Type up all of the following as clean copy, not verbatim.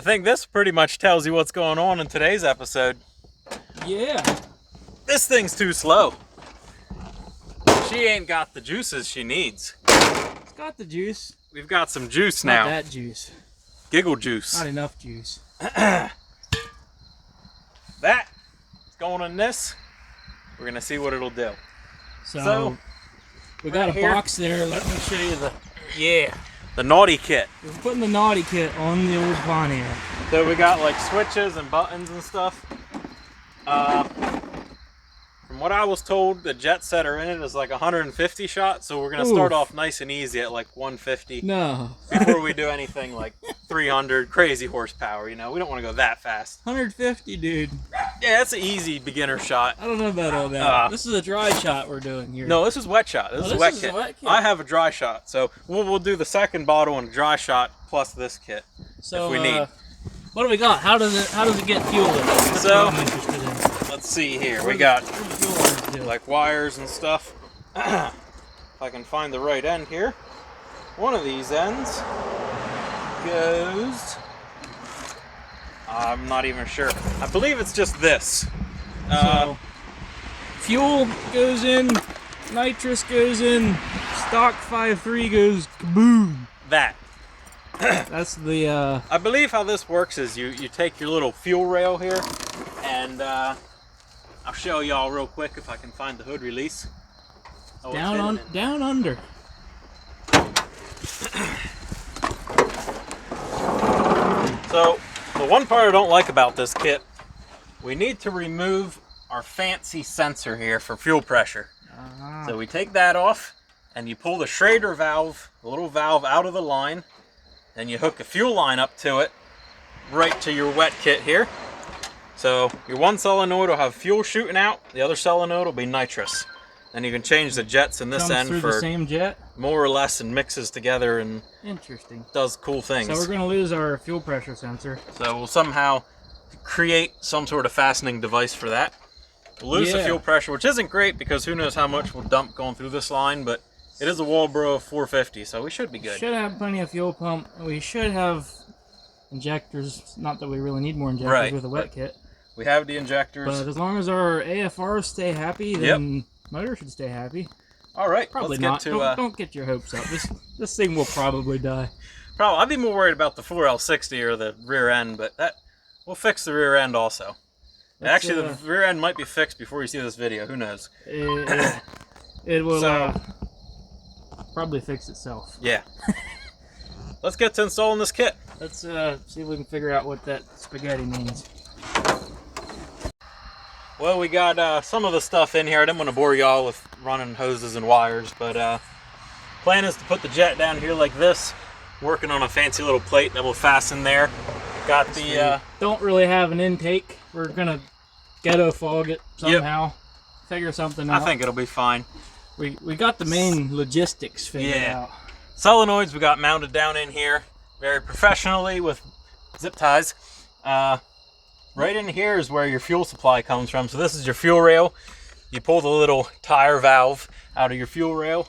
think this pretty much tells you what's going on in today's episode. Yeah. This thing's too slow. She ain't got the juices she needs. It's got the juice. We've got some juice Not now. that juice. Giggle juice. Not enough juice. That is going in this. We're gonna see what it'll do. So we got right a here. box there. Let me show you the naughty kit. We're putting the naughty kit on the old Pontiac. So we got like switches and buttons and stuff. From what I was told, the jet setter in it is like 150 shots, so we're gonna start off nice and easy at like 150. No. Before we do anything like 300 crazy horsepower, you know, we don't want to go that fast. 150, dude. Yeah, that's an easy beginner shot. I don't know about all that. This is a dry shot we're doing here. No, this is wet shot. This is a wet kit. I have a dry shot, so we'll do the second bottle and a dry shot plus this kit So if we need. what do we got? How does it get fuel in? That's So what I'm interested in. let's see here. We got Where's the fuel lines do? like wires and stuff. If I can find the right end here. One of these ends goes, I'm not even sure. I believe it's just this. So, fuel goes in, nitrous goes in, stock 5.3 goes kaboom. That. That's the I believe how this works is you take your little fuel rail here and I'll show y'all real quick if I can find the hood release. Oh, it's hidden in- down under. So, the one part I don't like about this kit, we need to remove our fancy sensor here for fuel pressure. So we take that off, and you pull the Schrader valve, the little valve out of the line, then you hook a fuel line up to it, right to your wet kit here. So your one solenoid will have fuel shooting out, the other solenoid will be nitrous. Then you can change the jets in this Comes end through for the same jet. more or less and mixes together and Interesting. does cool things. So we're gonna lose our fuel pressure sensor. So we'll somehow create some sort of fastening device for that. We'll lose the fuel pressure, which isn't great because who knows how much we'll dump going through this line, but it is a Walbro 450, so we should be good. Should have plenty of fuel pump. We should have injectors. Not that we really need more injectors with a wet kit. We have the injectors. But as long as our AFRs stay happy, then motor should stay happy. All right, Probably let's not. get to. Don't get your hopes up. This thing will probably die. Probably, I'd be more worried about the 4L60 or the rear end, but we'll fix the rear end also. Actually, the rear end might be fixed before you see this video. Who knows? It will probably fix itself. Yeah. Let's get to installing this kit. Let's see if we can figure out what that spaghetti means. Well, we got some of the stuff in here. I didn't want to bore y'all with running hoses and wires, but plan is to put the jet down here like this, working on a fancy little plate that will fasten there. Got the don't really have an intake. We're gonna ghetto fog it somehow. Figure something out. I think it'll be fine. We got the main logistics figured out. Solenoids we got mounted down in here very professionally with zip ties. Right in here is where your fuel supply comes from. So this is your fuel rail. You pull the little tire valve out of your fuel rail,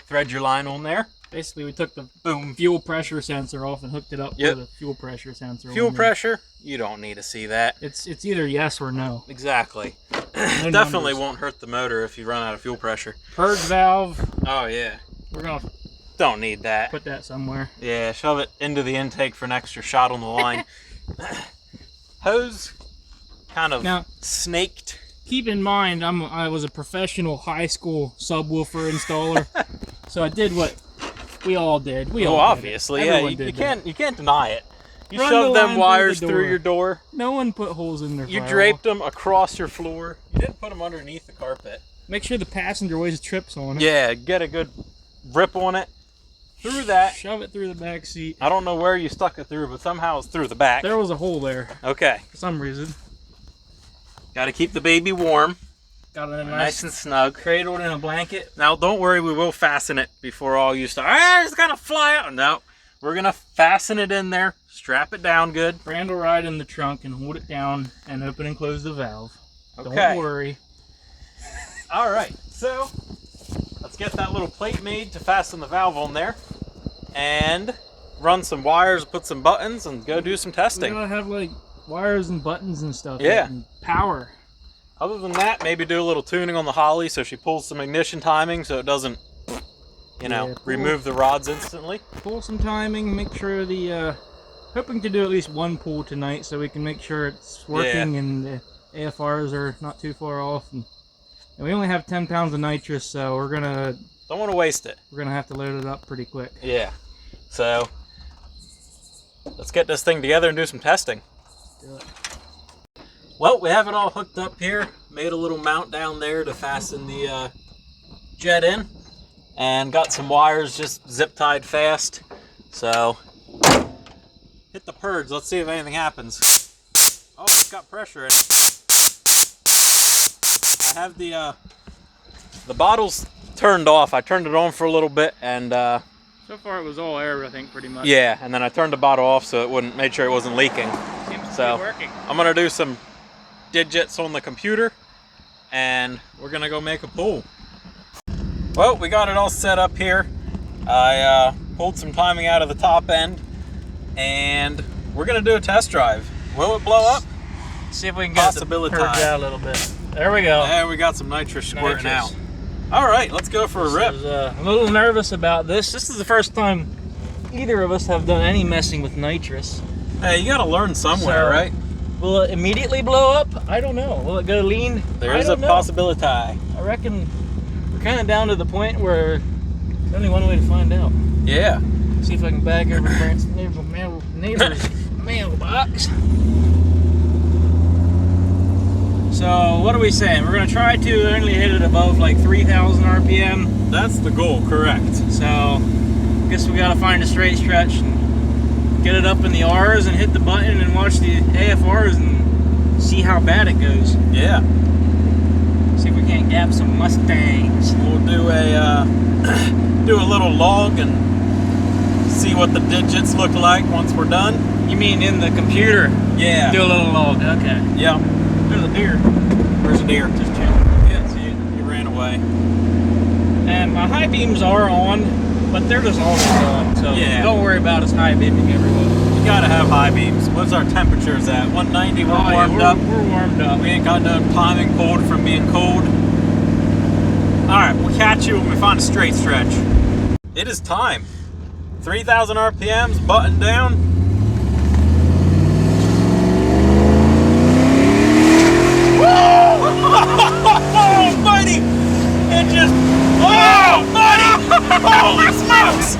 thread your line on there. Basically, we took the fuel pressure sensor off and hooked it up with a fuel pressure sensor. Fuel pressure? You don't need to see that. It's either yes or no. Exactly. No Definitely numbers. won't hurt the motor if you run out of fuel pressure. Purge valve. Oh yeah. We're gonna Don't need that. put that somewhere. Yeah, shove it into the intake for an extra shot on the line. Hose, kind of Now, snaked. keep in mind, I was a professional high school subwoofer installer, so I did what we all did. We all did it. Obviously, yeah. Everyone You did that. can't deny it. You Run shoved the them line wires through the through door. your door. No one put holes in their You firewall. draped them across your floor. You didn't put them underneath the carpet. Make sure the passenger always trips on it. Yeah, get a good grip on it. Through that. Shove it through the back seat. I don't know where you stuck it through, but somehow it's through the back. There was a hole there Okay. for some reason. Got to keep the baby warm. Got it Nice and snug. cradled in a blanket. Now, don't worry, we will fasten it before all you start. It's gonna fly out. No, we're gonna fasten it in there, strap it down good. Brand will ride in the trunk and hold it down and open and close the valve. Okay. Don't worry. All right, so let's get that little plate made to fasten the valve on there. And run some wires, put some buttons, and go do some We testing. gotta have like wires and buttons and stuff. Yeah. And power. Other than that, maybe do a little tuning on the Holly so she pulls some ignition timing so it doesn't, you know, remove the rods instantly. Pull some timing, make sure the, hoping to do at least one pull tonight so we can make sure it's working and the AFRs are not too far off. And we only have 10 pounds of nitrous, so we're gonna... Don't want to waste it. We're gonna have to load it up pretty quick. Yeah. So, let's get this thing together and do some testing. Do it. Well, we have it all hooked up here. Made a little mount down there to fasten the jet in. And got some wires just zip tied fast. So, hit the purge. Let's see if anything happens. Oh, it's got pressure in it. I have the bottles turned off. I turned it on for a little bit and so far it was all air, I think, pretty much. yeah, and then I turned the bottle off so it wouldn't, made sure it wasn't leaking. Seems So to be working. I'm gonna do some digits on the computer and we're gonna go make a pull. Well, we got it all set up here. I pulled some timing out of the top end and we're gonna do a test drive. Will it blow up? See if we can get the purge out a little bit. There we go. There we got some nitrous squirting out. All right, let's go for a rip. I'm a little nervous about this. This is the first time either of us have done any messing with nitrous. Hey, you gotta learn somewhere, So, right? Will it immediately blow up? I don't know. Will it go lean? There is a possibility. I reckon we're kind of down to the point where there's only one way to find out. Yeah. See if I can bag over Brent's neighbor's mailbox. So what are we saying? We're gonna try to only hit it above like 3,000 RPM. That's the goal, correct. So I guess we gotta find a straight stretch and get it up in the R's and hit the button and watch the AFRs and see how bad it goes. Yeah. See if we can't gap some Mustangs. We'll do a do a little log and see what the digits look like once we're done. You mean in the computer? Yeah. Do a little log. Okay. Yeah. There's a deer. Where's the deer? Just chilling. Yeah, see, he ran away. And my high beams are on, but they're just always on. So Yeah. don't worry about us high beaming everyone. You gotta have high beams. What's our temperatures at? 190. We're warmed up. We're warmed up. We ain't got no timing pulled from being cold. Alright, we'll catch you when we find a straight stretch. It is time. 3,000 RPMs, button down. Oh, buddy! It just... Oh, buddy! Holy smokes!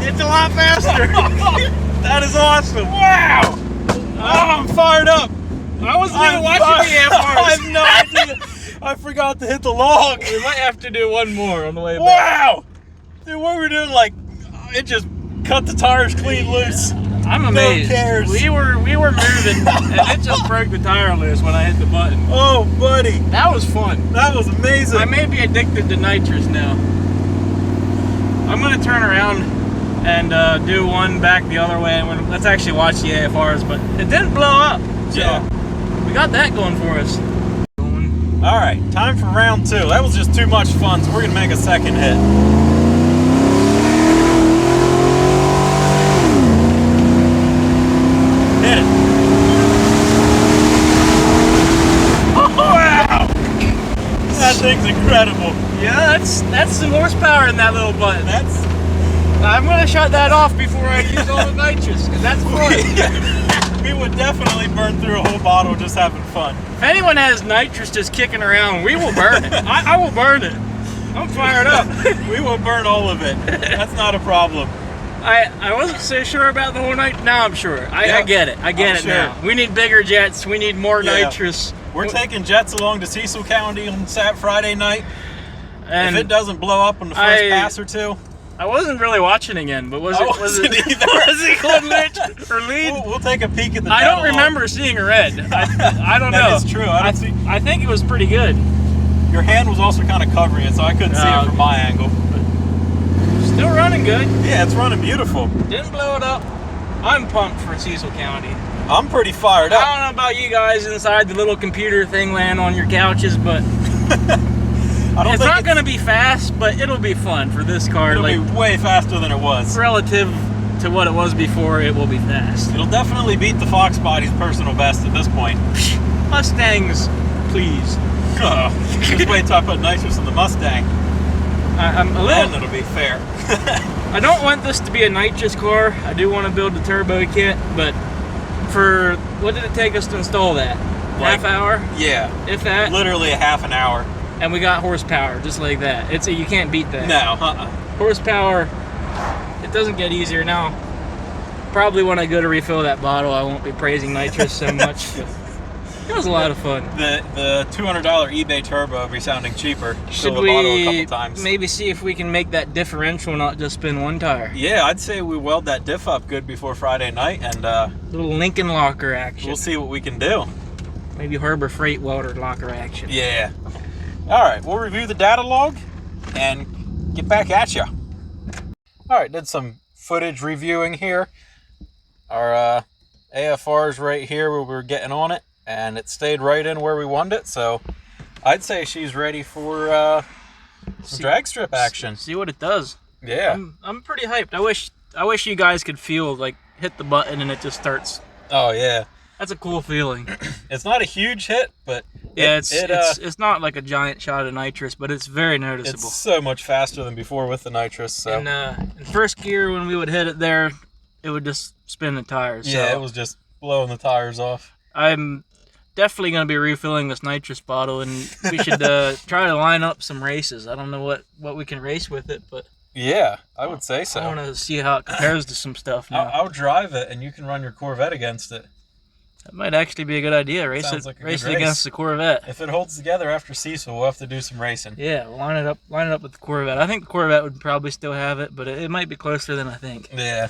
It's a lot faster. That is awesome! Wow! Oh, I'm fired up! I wasn't even watching the AFRs. I have no idea. I forgot to hit the log. We might have to do one more on the way back. Wow! Dude, what we were doing, like, it just cut the tires clean loose. I'm amazed. No cares. We were moving, and it just broke the tire loose when I hit the button. Oh, buddy. That was fun. That was amazing. I may be addicted to nitrous now. I'm gonna turn around and do one back the other way. And let's actually watch the AFRs, but it didn't blow up. So Yeah. we got that going for us. All right, time for round two. That was just too much fun, so we're gonna make a second hit. Hit it. Wow! That thing's incredible. Yeah, that's some horsepower in that little button. That's... I'm gonna shut that off before I use all the nitrous, because that's fun. We would definitely burn through a whole bottle just having fun. If anyone has nitrous just kicking around, we will burn it. I will burn it. I'm fired up. We will burn all of it. That's not a problem. I wasn't so sure about the whole night. Now I'm sure. I get it. I get it now. We need bigger jets. We need more nitrous. We're taking jets along to Cecil County on Friday night. And if it doesn't blow up on the first pass or two. I wasn't really watching again, but was it either. was it called lit or lead? We'll take a peek at the I don't remember seeing a red. I don't know. That is true. I think it was pretty good. Your hand was also kind of covering it, so I couldn't see it from my angle. Still running good. Yeah, it's running beautiful. Didn't blow it up. I'm pumped for Cecil County. I'm pretty fired up. I don't know about you guys inside the little computer thing laying on your couches, but don't It's think not going to be fast, but it'll be fun for this car. It'll be way faster than it was. Relative to what it was before, it will be fast. It'll definitely beat the Fox Body's personal best at this point. Mustangs, please. Just wait till I put nitrous in the Mustang. I'm a little. Then it'll be fair. I don't want this to be a nitrous car. I do want to build the turbo kit, but for what did it take us to install that? Like, half hour? Yeah. If that? Literally a half an hour. And we got horsepower, just like that. You can't beat that. No, Horsepower, it doesn't get easier now. Probably when I go to refill that bottle, I won't be praising nitrous so much. But it was a lot of fun. The $200 eBay turbo will be sounding cheaper. Should Fill the bottle a we couple times. maybe see if we can make that differential not just spin one tire? Yeah, I'd say we weld that diff up good before Friday night, and Little Lincoln locker action. we'll see what we can do. Maybe Harbor Freight welder locker action. Yeah. All right, we'll review the data log and get back at you. All right, did some footage reviewing here. Our AFR's right here where we were getting on it, and it stayed right in where we wanted it, so I'd say she's ready for some drag strip action. See what it does. Yeah. I'm pretty hyped. I wish you guys could feel, like, hit the button and it just starts. Oh, yeah. That's a cool feeling. It's not a huge hit, but yeah, it's not like a giant shot of nitrous, but it's very noticeable. it's so much faster than before with the nitrous. So. And in first gear, when we would hit it there, it would just spin the tires. Yeah, so it was just blowing the tires off. I'm definitely going to be refilling this nitrous bottle, and we should try to line up some races. I don't know what we can race with it, but Yeah, I would say so. I want to see how it compares to some stuff now. I'll drive it, and you can run your Corvette against it. That might actually be a good idea. Race Sounds it, like a race good it race. against the Corvette. If it holds together after Cecil, we'll have to do some racing. Yeah, line it up with the Corvette. I think the Corvette would probably still have it, but it might be closer than I think. Yeah.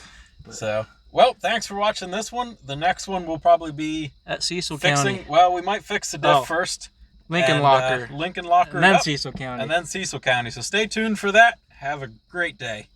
So, well, thanks for watching this one. The next one will probably be At Cecil fixing. County, Well, we might fix the diff first. Lincoln and, Locker, Lincoln Locker. and then up, Cecil County. and then Cecil County. So stay tuned for that. Have a great day.